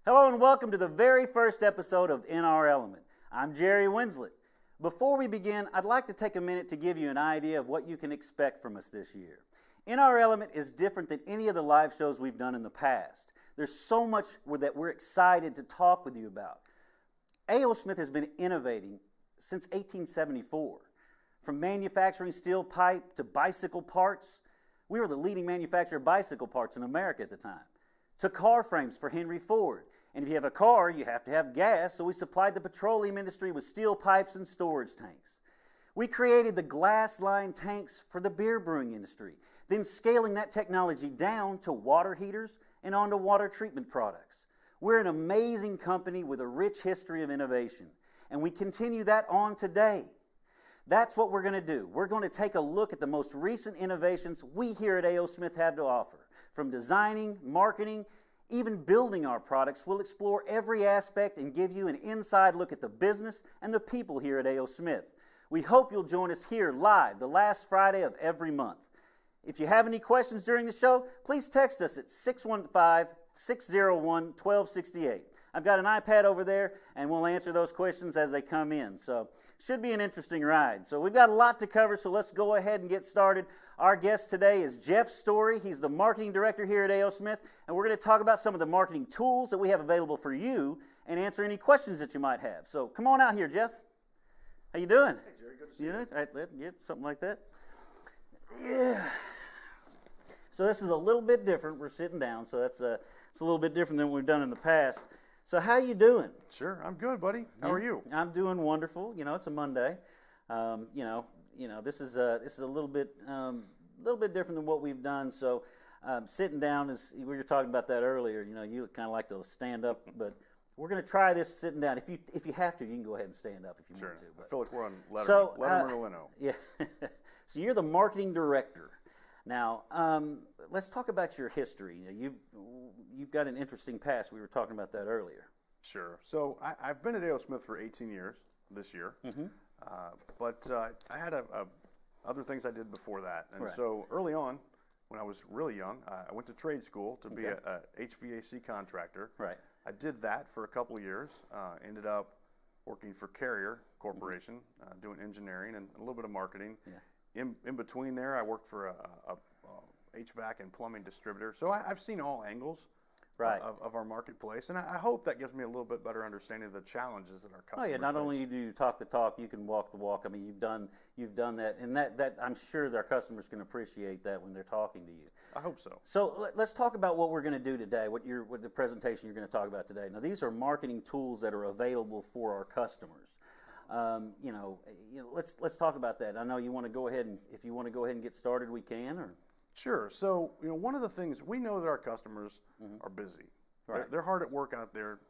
Hello and welcome to the very first episode of In Our Element. I'm Jerry Winslett. Before we begin, I'd like to take a minute to give you an idea of what you can expect from us this year. In Our Element is different than any of the live shows we've done in the past. There's so much that we're excited to talk with you about. A.O. Smith has been innovating since 1874. From manufacturing steel pipe to bicycle parts, we were the leading manufacturer of bicycle parts in America at the time, to car frames for Henry Ford. And if you have a car, you have to have gas, so we supplied the petroleum industry with steel pipes and storage tanks. We created the glass-lined tanks for the beer brewing industry, then scaling that technology down to water heaters and onto water treatment products. We're an amazing company with a rich history of innovation, and we continue that on today. That's what we're going to do. We're going to take a look at the most recent innovations we here at A.O. Smith have to offer. From designing, marketing, even building our products, we'll explore every aspect and give you an inside look at the business and the people here at A.O. Smith. We hope you'll join us here live the last Friday of every month. If you have any questions during the show, please text us at 615-601-1268. I've got an iPad over there, and we'll answer those questions as they come in. So, should be an interesting ride. So, we've got a lot to cover, so let's go ahead and get started. Our guest today is Jeff Story. He's the marketing director here at A.O. Smith, and we're going to talk about some of the marketing tools that we have available for you and answer any questions that you might have. So, come on out here, Jeff. How you doing? Hey, Jerry, good to see you. Right, yeah, something like that. Yeah. So, this is a little bit different. We're sitting down, so it's a little bit different than what we've done in the past. So how you doing? Sure, I'm good, buddy. How are you? I'm doing wonderful. You know, it's a Monday. This is a little bit different than what we've done. So sitting down is, we were talking about that earlier. You know, you kind of like to stand up, but we're going to try this sitting down. If you have to, you can go ahead and stand up if you want to. But, I feel like we're on Letterman or Leno. Yeah. So you're the marketing director. Now, let's talk about your history. You've got an interesting past. We were talking about that earlier. Sure. So I've been at A.O. Smith for 18 years this year, but I had other things I did before that. And right. So early on, when I was really young, I went to trade school to be a HVAC contractor. Right. I did that for a couple of years, ended up working for Carrier Corporation, doing engineering and a little bit of marketing. Yeah. In between there, I worked for a HVAC and plumbing distributor. So I've seen all angles right. of our marketplace, and I hope that gives me a little bit better understanding of the challenges that our customers Oh yeah, not face. only do you talk the talk, you can walk the walk. I mean, you've done that, and that I'm sure that our customers can appreciate that when they're talking to you. I hope so. So let's talk about what we're going to do today. What the presentation you're going to talk about today. Now, these are marketing tools that are available for our customers. Let's talk about that. I know you want to go ahead and if you want to go ahead and get started, we can. Or Sure. So one of the things we know that our customers are busy. Right. They're hard at work out there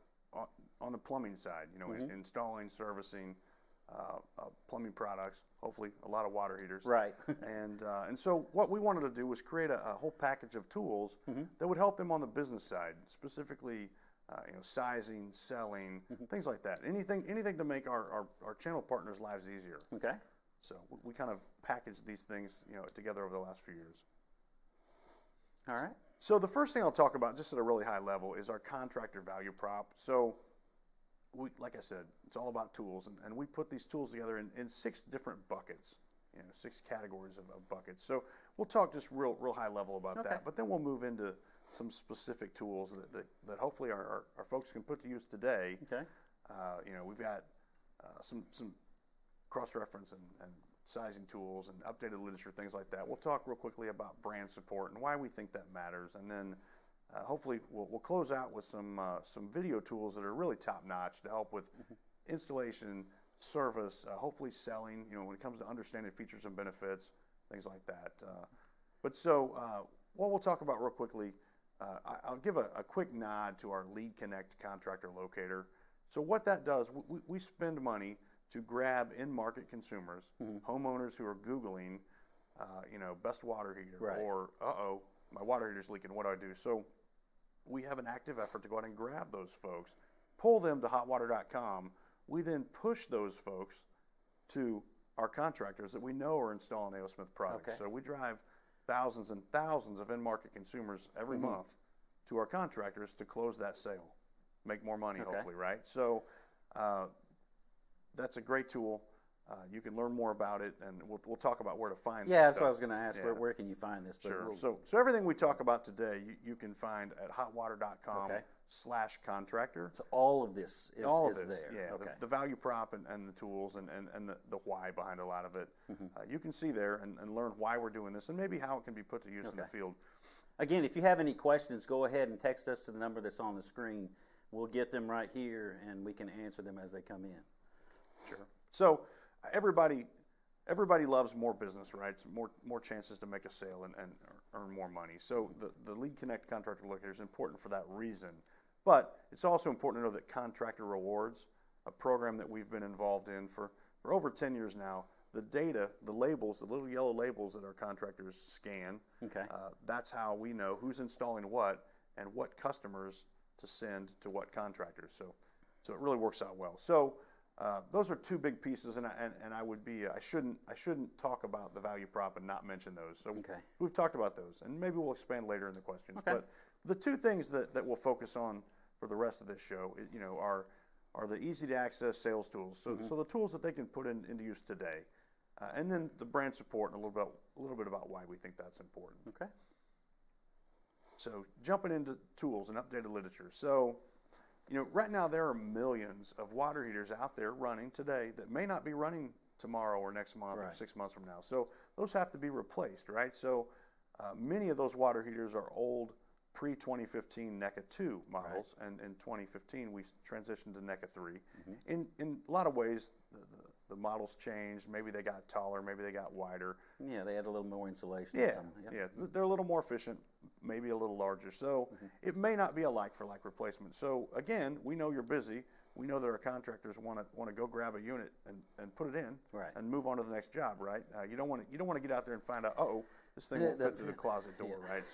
on the plumbing side. Installing, servicing plumbing products. Hopefully, a lot of water heaters. Right. and so what we wanted to do was create a whole package of tools that would help them on the business side, specifically. Sizing, selling, things like that. Anything to make our channel partners' lives easier. Okay. So we kind of packaged these things, together over the last few years. All right. So the first thing I'll talk about, just at a really high level, is our contractor value prop. So like I said, it's all about tools, and we put these tools together in 6 different buckets, 6 categories of buckets. So we'll talk just real high level about that, but then we'll move into some specific tools that hopefully our folks can put to use today. Okay. We've got some cross-reference and sizing tools and updated literature, things like that. We'll talk real quickly about brand support and why we think that matters, and then hopefully we'll close out with some video tools that are really top-notch to help with installation, service, hopefully selling. When it comes to understanding features and benefits, things like that. What we'll talk about real quickly. I'll give a quick nod to our Lead Connect contractor locator. So what that does, we spend money to grab in-market consumers, homeowners who are Googling, best water heater, right. or my water heater's leaking, what do I do? So we have an active effort to go out and grab those folks, pull them to hotwater.com. We then push those folks to our contractors that we know are installing A.O. Smith products. Okay. So we drive thousands and thousands of end-market consumers every month to our contractors to close that sale, make more money, hopefully, right? So that's a great tool. You can learn more about it, and we'll talk about where to find this that's stuff. what I was going to ask. Where can you find this? But Sure. So everything we talk about today, you can find at hotwater.com/contractor. So all of this is there. Yeah, Okay. the value prop and the tools and the why behind a lot of it. You can see there and learn why we're doing this and maybe how it can be put to use in the field. Again, if you have any questions, go ahead and text us to the number that's on the screen. We'll get them right here, and we can answer them as they come in. Sure. So everybody loves more business, right? It's more chances to make a sale and earn more money. So the Lead Connect Contractor Locator is important for that reason. But it's also important to know that Contractor Rewards, a program that we've been involved in for over 10 years now, the data, the labels, the little yellow labels that our contractors scan, that's how we know who's installing what and what customers to send to what contractors. So it really works out well. So those are two big pieces, and I would be I shouldn't talk about the value prop and not mention those. So we've talked about those, and maybe we'll expand later in the questions. But the two things that we'll focus on for the rest of this show, are the easy to access sales tools. So the tools that they can put into use today, and then the brand support and a little bit about why we think that's important. Okay. So jumping into tools and updated literature. So, right now there are millions of water heaters out there running today that may not be running tomorrow or next month or 6 months from now. So those have to be replaced, right? So many of those water heaters are old pre-2015 NECA 2 models, and in 2015 we transitioned to NECA 3. In a lot of ways, the models changed. Maybe they got taller, maybe they got wider. Yeah, they had a little more insulation. Yeah, they're a little more efficient, maybe a little larger. So it may not be a like-for-like replacement. So again, we know you're busy. We know that our contractors want to go grab a unit and put it in and move on to the next job, right? You don't want to get out there and find out, this thing won't fit through the closet door, right?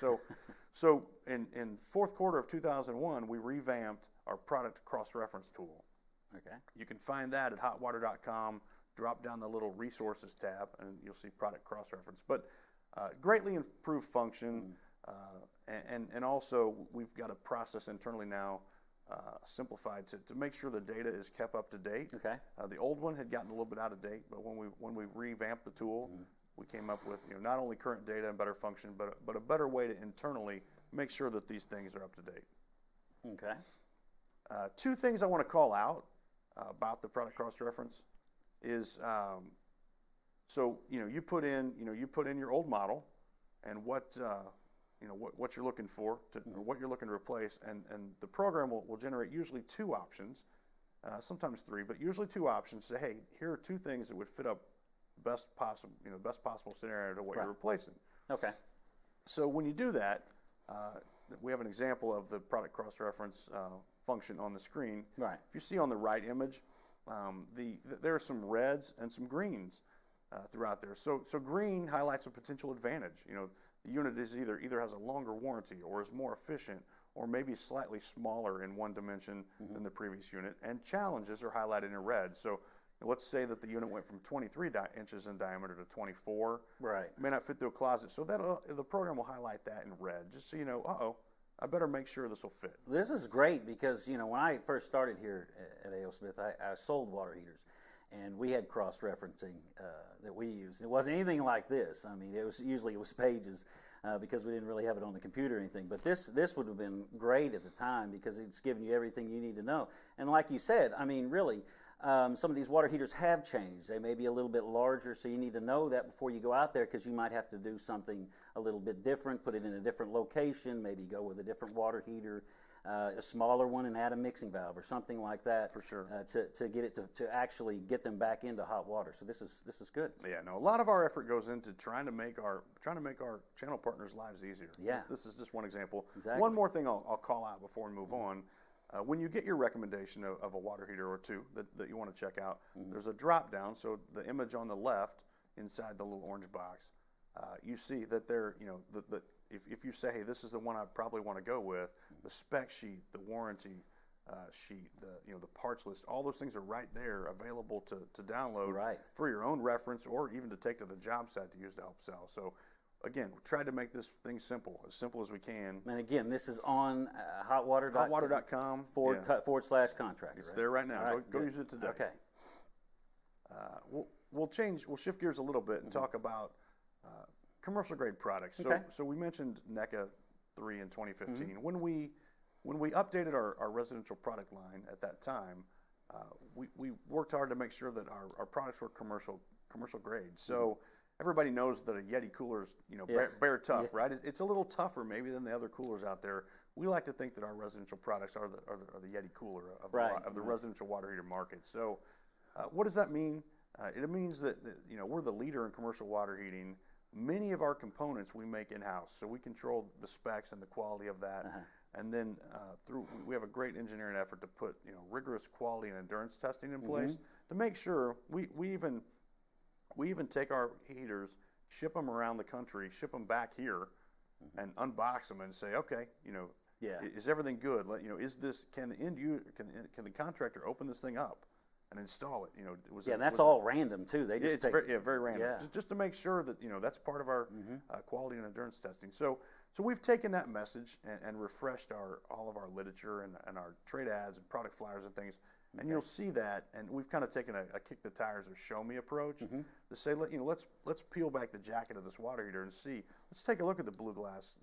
So in fourth quarter of 2001, we revamped our product cross-reference tool. Okay. You can find that at hotwater.com. Drop down the little resources tab, and you'll see product cross-reference. But greatly improved function, and also we've got a process internally now simplified to make sure the data is kept up to date. Okay. The old one had gotten a little bit out of date, but when we revamped the tool, we came up with not only current data and better function, but a better way to internally make sure that these things are up to date. Okay. Two things I want to call out about the product cross-reference is you put in your old model and what you're looking for or what you're looking to replace, and the program will generate usually two options, sometimes three, but usually two options. Say, hey, here are two things that would fit up best possible scenario to what you're replacing. Okay. So when you do that, we have an example of the product cross-reference function on the screen. Right. If you see on the right image, there are some reds and some greens throughout there. So green highlights a potential advantage. The unit is either has a longer warranty or is more efficient or maybe slightly smaller in one dimension than the previous unit. And challenges are highlighted in red. So let's say that the unit went from 23 inches in diameter to 24. Right. It may not fit through a closet. So the program will highlight that in red, just so you know, I better make sure this will fit. This is great because, when I first started here at A.O. Smith, I sold water heaters, and we had cross-referencing that we used. It wasn't anything like this. I mean, it was pages because we didn't really have it on the computer or anything. But this would have been great at the time because it's giving you everything you need to know. And like you said, I mean, really, some of these water heaters have changed. They may be a little bit larger, so you need to know that before you go out there because you might have to do something a little bit different, put it in a different location, maybe go with a different water heater, a smaller one, and add a mixing valve or something like that. For sure. To get it to actually get them back into hot water. So this is good. Yeah, no, a lot of our effort goes into trying to make our channel partners' lives easier. Yeah. This is just one example. Exactly. One more thing I'll call out before we move on. When you get your recommendation of a water heater or two that you want to check out, there's a drop down. So the image on the left inside the little orange box, you see that if you say, hey, this is the one I probably want to go with, the spec sheet, the warranty, sheet, the parts list, all those things are right there available to download Right. for your own reference or even to take to the job site to use to help sell. So again, we tried to make this thing simple as we can. And again, this is on Hotwater.com /contractor. It's there right now. Right, go use it today. Okay. We'll shift gears a little bit and talk about commercial grade products. Okay. So we mentioned NECA 3 in 2015. When we updated our residential product line at that time, we worked hard to make sure that our products were commercial grade. So everybody knows that a Yeti cooler is bare tough, right? It's a little tougher maybe than the other coolers out there. We like to think that our residential products are the Yeti cooler of the residential water heater market. So what does that mean? It means that we're the leader in commercial water heating. Many of our components we make in-house, so we control the specs and the quality of that. And then we have a great engineering effort to put rigorous quality and endurance testing in place to make sure we even take our heaters, ship them around the country, ship them back here, and unbox them and say, okay, is everything good? Can the contractor open this thing up and install it? And that's all random too. They just very random. Yeah. Just to make sure that that's part of our quality and endurance testing. So we've taken that message and refreshed all of our literature and our trade ads and product flyers and things. And you'll see that, and we've kind of taken a kick the tires or show me approach to say, let's peel back the jacket of this water heater and see. Let's take a look at the blue glass.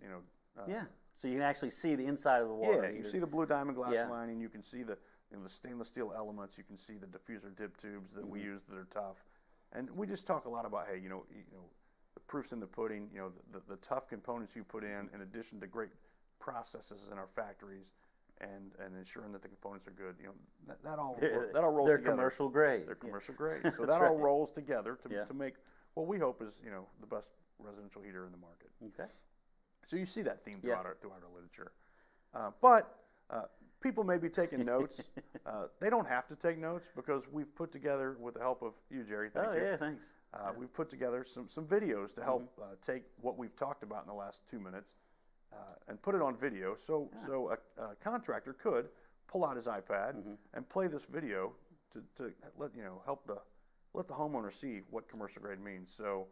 So you can actually see the inside of the water heater. You see the blue diamond glass lining. You can see the stainless steel elements. You can see the diffuser dip tubes that we use that are tough. And we just talk a lot about, hey, the proof's in the pudding. The tough components you put in addition to great processes in our factories. And ensuring that the components are good, that all rolls They're together. commercial grade. They're commercial grade. So that all rolls together to make what we hope is the best residential heater in the market. Okay. So you see that theme throughout our literature, but people may be taking notes. They don't have to take notes because we've put together, with the help of you, Jerry. Thank you. Thanks. We've put together some videos to help take what we've talked about in the last 2 minutes. And put it on video, so a contractor could pull out his iPad and play this video to let the homeowner see what commercial grade means. So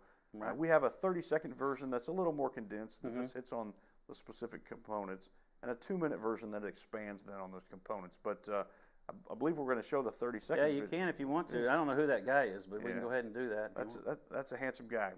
we have a 30-second version that's a little more condensed that just hits on the specific components, and a 2-minute version that expands then on those components. But I believe we're going to show the 30-second. Yeah, you can if you want to. I don't know who that guy is, but we can go ahead and do that. That's a handsome guy.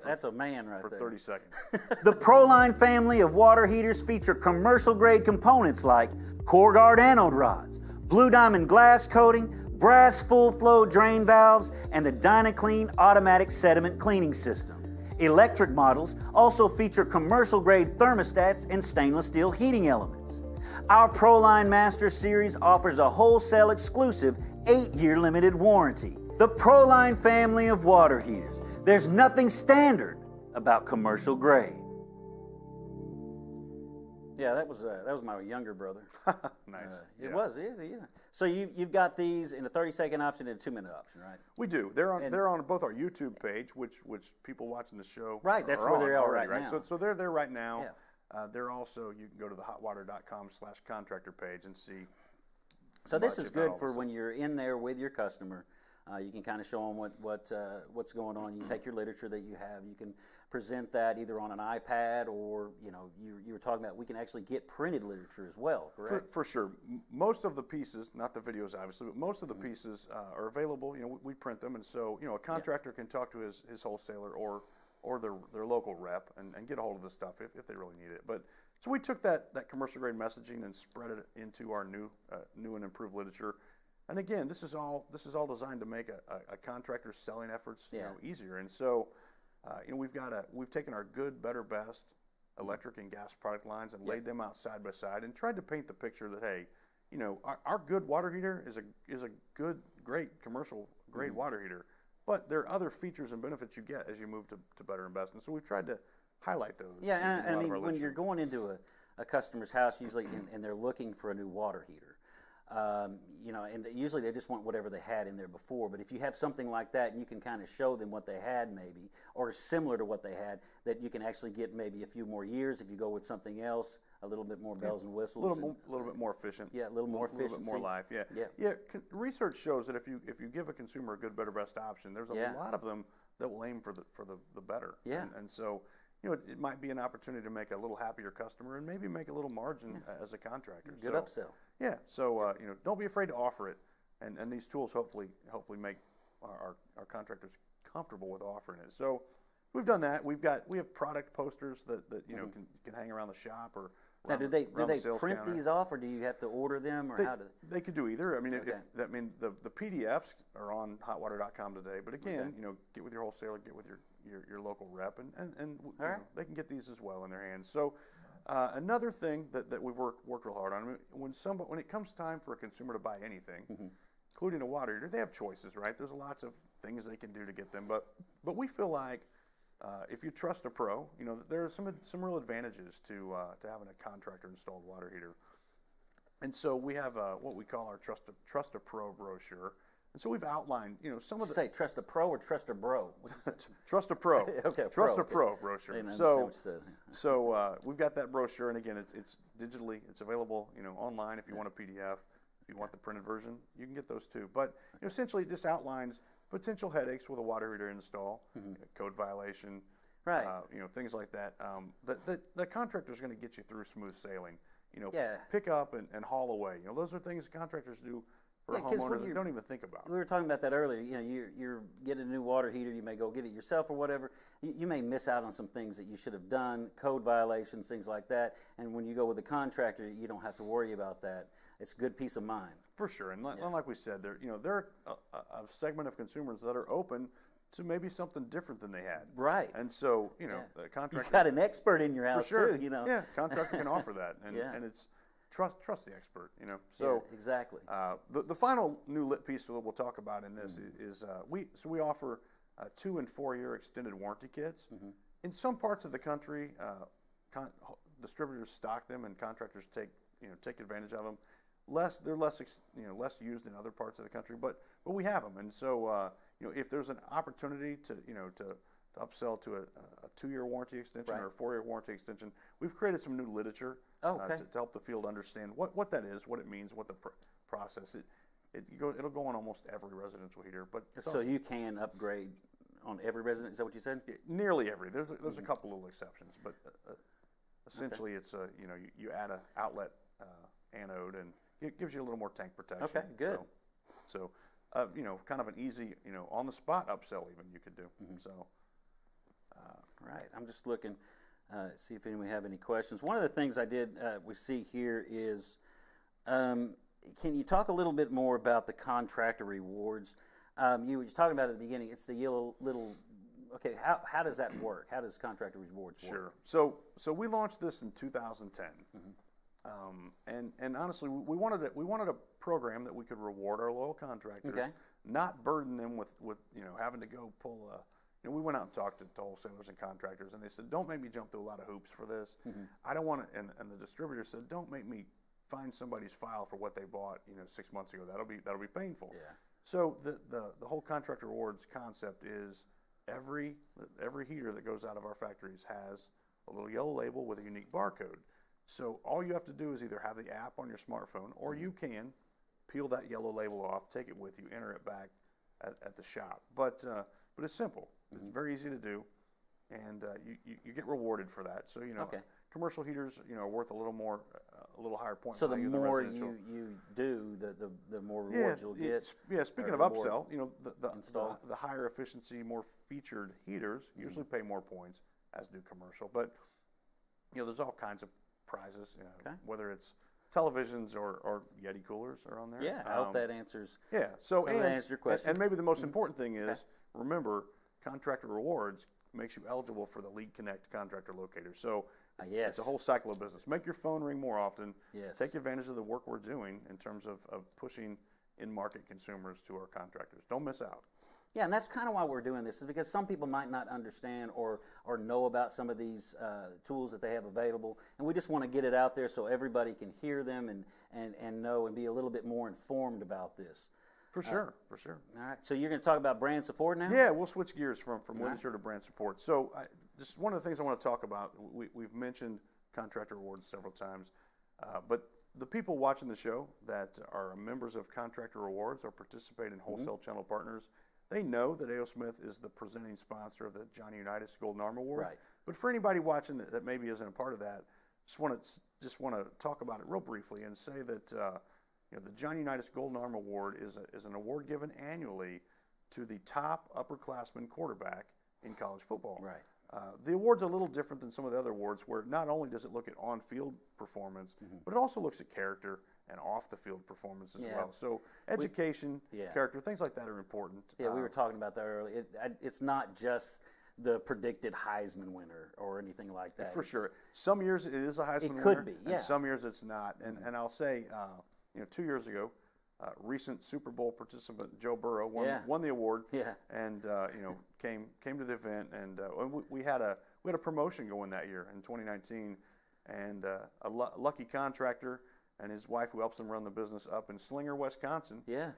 That's a man right for there. 30 seconds. The ProLine family of water heaters feature commercial grade components like CoreGuard anode rods, blue diamond glass coating, brass full flow drain valves, and the DynaClean automatic sediment cleaning system. Electric models also feature commercial grade thermostats and stainless steel heating elements. Our ProLine Master Series offers a wholesale exclusive 8-year limited warranty. The ProLine family of water heaters. There's nothing standard about commercial grade. Yeah, that was my younger brother. Nice. It was. So you've got these in a 30-second option and a 2-minute option, right? We do. They're on both our YouTube page, which people watching the show that's where they are right now. So they're there right now. Yeah. They're also, you can go to the hotwater.com/contractor page and see. So this is good for when you're in there with your customer. You can kind of show them what's going on. You take your literature that you have. You can present that either on an iPad or you were talking about we can actually get printed literature as well. Correct? For sure. Most of the pieces, not the videos obviously, but most of the pieces are available. We print them, and so a contractor can talk to his wholesaler or their local rep and get a hold of this stuff if they really need it. But so we took that commercial grade messaging and spread it into our new and improved literature. And again, this is all designed to make a contractor's selling efforts easier. And so we've taken our good, better, best electric and gas product lines and laid them out side by side and tried to paint the picture that hey, our good water heater is a good, great commercial grade water heater. But there are other features and benefits you get as you move to better and best. And so we've tried to highlight those. Yeah, and I mean, when you're going into a customer's house usually and they're looking for a new water heater, And usually they just want whatever they had in there before. But if you have something like that and you can kind of show them what they had maybe, or similar to what they had, that you can actually get maybe a few more years if you go with something else, a little bit more bells and whistles. A little bit more efficient. Yeah, a little more efficiency. A little bit more life, yeah. Research shows that if you give a consumer a good, better, best option, there's a lot of them that will aim for the better. Yeah. And so, it might be an opportunity to make a little happier customer and maybe make a little margin as a contractor. Good upsell. Yeah. So don't be afraid to offer it, and these tools hopefully make our contractors comfortable with offering it. So we've done that. We have product posters that can hang around the shop or. Now, do they print these off, or do you have to order them, or how do they could do either? I mean, the PDFs are on hotwater.com today. But again, get with your wholesaler, get with your local rep, and they can get these as well in their hands. So another thing that we've worked real hard on, when it comes time for a consumer to buy anything, including a water heater, they have choices, right? There's lots of things they can do to get them, but we feel like if you trust a pro, there are some real advantages to having a contractor installed water heater. And so we have what we call our Trust a Pro brochure. And so we've outlined, some of the. Say trust a pro or trust a bro? Trust a Pro. Okay. Trust a Pro brochure. So we've got that brochure, and again, it's digitally, it's available, online if you want a PDF. If you want the printed version, you can get those too. But essentially, it just outlines potential headaches with a water heater install, code violation, right? Things like that. The contractor is going to get you through smooth sailing. Pick up and haul away. Those are things contractors do for a homeowner that don't even think about. We were talking about that earlier. You're getting a new water heater. You may go get it yourself or whatever. You may miss out on some things that you should have done, code violations, things like that. And when you go with a contractor, you don't have to worry about that. It's good peace of mind. For sure, and like we said, there are a segment of consumers that are open to maybe something different than they had. Right. And so the contractor. You got an expert in your house too. Yeah, contractor can offer that, and it's trust the expert. So exactly. The final new lit piece that we'll talk about in this is we offer 2 and 4 year extended warranty kits. In some parts of the country, distributors stock them, and contractors take advantage of them. They're less used in other parts of the country, but we have them, and so if there's an opportunity to upsell to a 2 year warranty extension or a 4 year warranty extension, we've created some new literature to help the field understand what that is, what it means, what the process. It'll go on almost every residential heater, but so you can upgrade on every resident. Is that what you said? Nearly every. There's a couple little exceptions, but essentially it's you add an outlet anode, and it gives you a little more tank protection. Okay, good. So kind of an easy, on the spot upsell even you could do. So, right. I'm just looking, see if anyone have any questions. One of the things we see here is, can you talk a little bit more about the Contractor Rewards? You were just talking about at the beginning. It's the yellow little. Okay, how does that work? How does Contractor Rewards work? Sure. So we launched this in 2010. And honestly, we wanted a program that we could reward our loyal contractors, not burden them with having to go pull a. We went out and talked to wholesalers and contractors, and they said, "Don't make me jump through a lot of hoops for this. I don't want to." And the distributor said, "Don't make me find somebody's file for what they bought 6 months ago. That'll be painful." Yeah. So the whole Contractor Rewards concept is every heater that goes out of our factories has a little yellow label with a unique barcode. So all you have to do is either have the app on your smartphone, or you can peel that yellow label off, take it with you, enter it back at the shop. But it's simple. It's very easy to do, and you get rewarded for that. So commercial heaters are worth a little more, a little higher point. So the more you do, the more rewards you'll get. Yeah. Speaking of upsell, the higher efficiency, more featured heaters usually pay more points, as do commercial. But there's all kinds of prizes, whether it's televisions or Yeti coolers are on there. Yeah, I hope that answers. Yeah, so that answers your question. And maybe the most important thing is remember, Contractor Rewards makes you eligible for the Lead Connect contractor locator. So it's a whole cycle of business. Make your phone ring more often. Yes. Take advantage of the work we're doing in terms of pushing in-market consumers to our contractors. Don't miss out. Yeah, and that's kind of why we're doing this, is because some people might not understand or know about some of these tools that they have available, and we just want to get it out there so everybody can hear them and know and be a little bit more informed about this. For sure. All right, so you're going to talk about brand support now? Yeah, we'll switch gears from literature to brand support. So just one of the things I want to talk about, we've mentioned Contractor Rewards several times, but the people watching the show that are members of Contractor Rewards or participate in wholesale channel partners, they know that A.O. Smith is the presenting sponsor of the Johnny Unitas Golden Arm Award. Right. But for anybody watching that maybe isn't a part of that, just want to talk about it real briefly and say that the Johnny Unitas Golden Arm Award is an award given annually to the top upperclassman quarterback in college football. Right. The award's a little different than some of the other awards, where not only does it look at on-field performance, but it also looks at character and off-the-field performance as well. So education, character, things like that are important. Yeah, we were talking about that earlier. It's not just the predicted Heisman winner or anything like that. For sure. Some years it is a Heisman winner. It could be, yeah. And some years it's not. And I'll say, 2 years ago, recent Super Bowl participant Joe Burrow won the award. Yeah. And came to the event, and we had a promotion going that year in 2019, and a lucky contractor and his wife, who helps him run the business up in Slinger, Wisconsin. Yeah.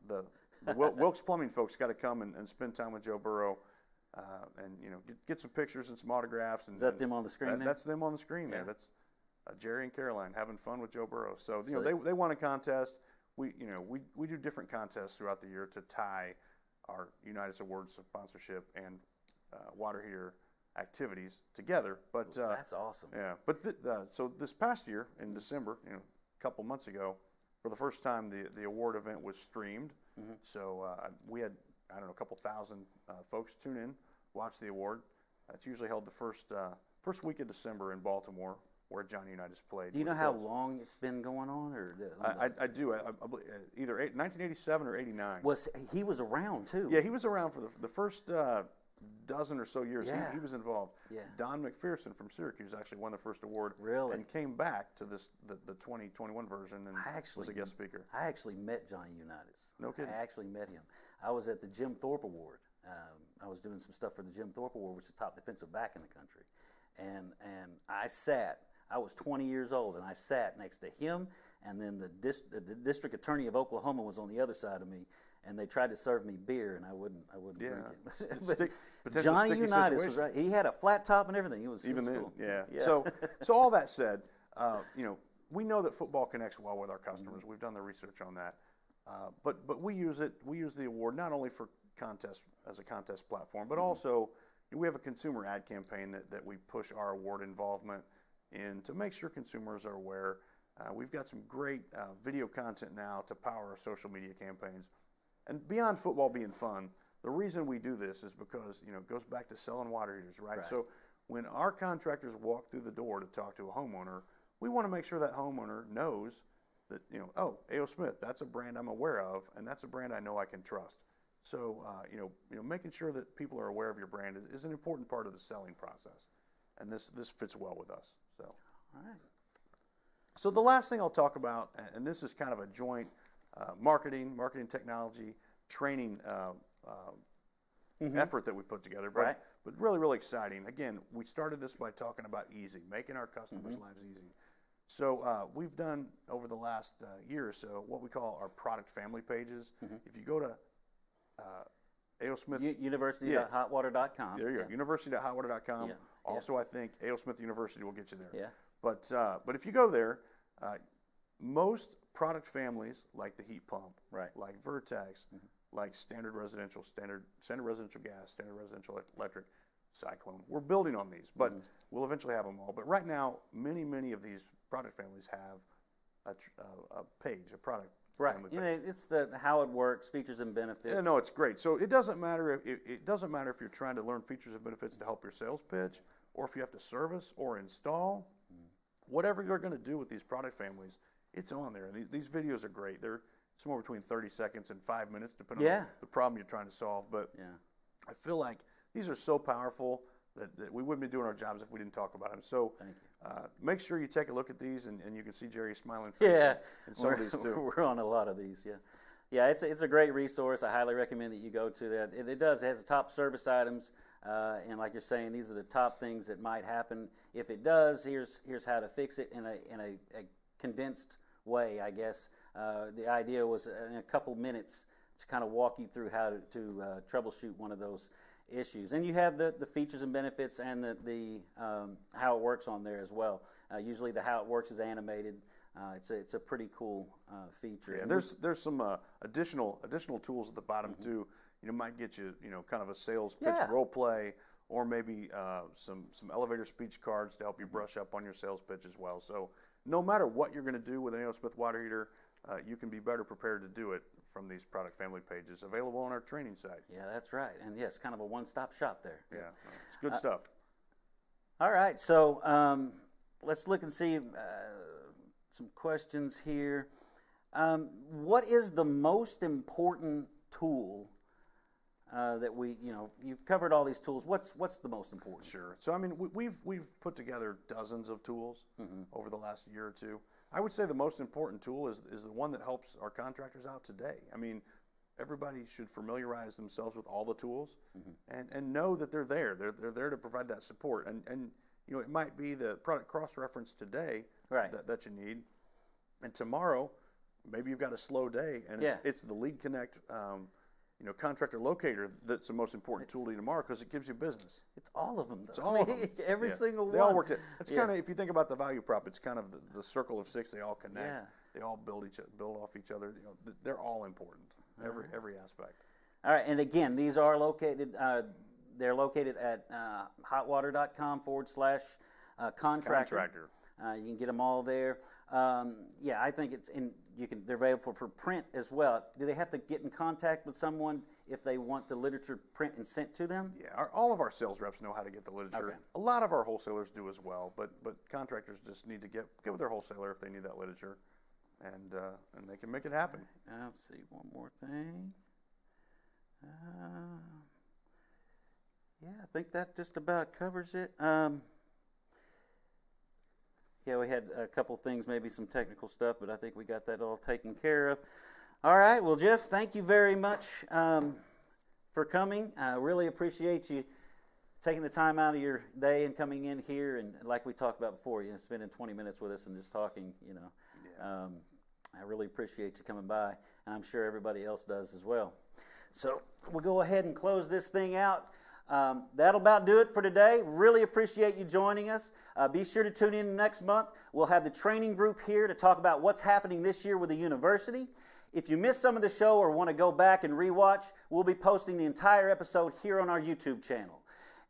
The Wilkes Plumbing folks got to come and spend time with Joe Burrow, and get some pictures and some autographs. And, is that them on the screen there? That's them on the screen there. That's Jerry and Caroline having fun with Joe Burrow. So they won a contest. We do different contests throughout the year to tie our Unitas Awards sponsorship and water heater activities together. But that's awesome. Yeah. But so this past year in December, a couple months ago, for the first time, the award event was streamed. So we had a couple thousand folks tune in, watch the award. It's usually held the first week of December in Baltimore, where Johnny Unitas played. Do you know how long it's been going on? Or I do. I believe either 1987 or 89. He was around too? Yeah, he was around for the first dozen or so years. Yeah. He was involved. Yeah. Don McPherson from Syracuse actually won the first award. Really? And came back to the 2021 version and was a guest speaker. I actually met Johnny Unitas. No kidding. I actually met him. I was at the Jim Thorpe Award. I was doing some stuff for the Jim Thorpe Award, which is the top defensive back in the country. And I was 20 years old, and I sat next to him, and then the district attorney of Oklahoma was on the other side of me, and they tried to serve me beer, and I wouldn't drink it. But Johnny Unitas was right. He had a flat top and everything. It was cool. Yeah. So all that said, we know that football connects well with our customers. We've done the research on that, but we use it. We use the award not only for contests as a contest platform, but also we have a consumer ad campaign that we push our award involvement in to make sure consumers are aware. We've got some great video content now to power our social media campaigns. And beyond football being fun, the reason we do this is because, it goes back to selling water heaters, right? So when our contractors walk through the door to talk to a homeowner, we want to make sure that homeowner knows that, A.O. Smith, that's a brand I'm aware of, and that's a brand I know I can trust. So, making sure that people are aware of your brand is an important part of the selling process. And this fits well with us. So, all right. So the last thing I'll talk about, and this is kind of a joint marketing technology, training effort that we put together, but really, really exciting. Again, we started this by talking about easy, making our customers' lives easy. So we've done over the last year or so what we call our product family pages. If you go to A.O. Smith University.hotwater.com. There you go. University.hotwater.com. Yeah. Also, I think A.O. Smith University will get you there. Yeah. But if you go there, most product families like the heat pump, like Vertex, like standard residential gas, standard residential electric, Cyclone. We're building on these, but we'll eventually have them all. But right now, many of these product families have a page, a product. Right. It's how it works, features and benefits. Yeah, no, it's great. So it doesn't matter if you're trying to learn features and benefits to help your sales pitch, or if you have to service or install. Whatever you're going to do with these product families, it's on there. These videos are great. They're somewhere between 30 seconds and 5 minutes, depending on the problem you're trying to solve. But I feel like these are so powerful that we wouldn't be doing our jobs if we didn't talk about them. So make sure you take a look at these, and you can see Jerry's smiling face in some of these too. We're on a lot of these, Yeah, it's a great resource. I highly recommend that you go to that. It does. It has the top service items, and like you're saying, these are the top things that might happen. If it does, here's how to fix it in a condensed way, I guess. The idea was in a couple minutes to kind of walk you through how to troubleshoot one of those issues. And you have the features and benefits and the how it works on there as well. Usually the how it works is animated. It's a pretty cool feature. Yeah, there's some additional tools at the bottom too. Might get you kind of a sales pitch role play, or maybe some elevator speech cards to help you brush up on your sales pitch as well. So no matter what you're going to do with an A.O. Smith water heater, you can be better prepared to do it from these product family pages available on our training site. Yeah, that's right. And yes, kind of a one-stop shop there. Yeah, it's good stuff. All right, so let's look and see some questions here. What is the most important tool that you've covered all these tools. What's the most important? Sure. So I mean, we've put together dozens of tools over the last year or two. I would say the most important tool is the one that helps our contractors out today. I mean, everybody should familiarize themselves with all the tools and know that they're there. They're there to provide that support. And it might be the product cross-reference today that you need. And tomorrow, maybe you've got a slow day, and it's the Lead Connect contractor locator that's the most important tool to you tomorrow, because it gives you business. It's all of them, though. It's all of them. Every single one. They all work. It's kind of, if you think about the value prop, it's kind of the circle of six. They all connect. Yeah. They all build off each other. They're all important. Every aspect. All right, and again, these are located. They're located at hotwater.com/contractor. You can get them all there. I think it's in. They're available for print as well. Do they have to get in contact with someone if they want the literature print and sent to them? Yeah, all of our sales reps know how to get the literature. Okay. A lot of our wholesalers do as well, but contractors just need to get with their wholesaler if they need that literature, and they can make it happen. Right. Let's see, one more thing. I think that just about covers it. We had a couple things, maybe some technical stuff, but I think we got that all taken care of. All right, well, Jeff, thank you very much for coming. I really appreciate you taking the time out of your day and coming in here, and like we talked about before, spending 20 minutes with us and just talking, I really appreciate you coming by, and I'm sure everybody else does as well. So we'll go ahead and close this thing out. That'll about do it for today. Really appreciate you joining us. Be sure to tune in next month. We'll have the training group here to talk about what's happening this year with the university. If you missed some of the show or want to go back and rewatch, we'll be posting the entire episode here on our YouTube channel.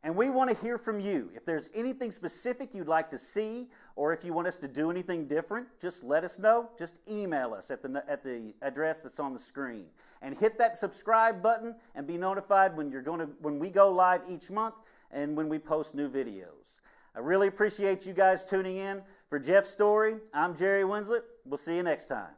And we want to hear from you. If there's anything specific you'd like to see, or if you want us to do anything different, just let us know. Just email us at the address that's on the screen. And hit that subscribe button and be notified when we go live each month and when we post new videos. I really appreciate you guys tuning in. For Jeff Story, I'm Jerry Winslett. We'll see you next time.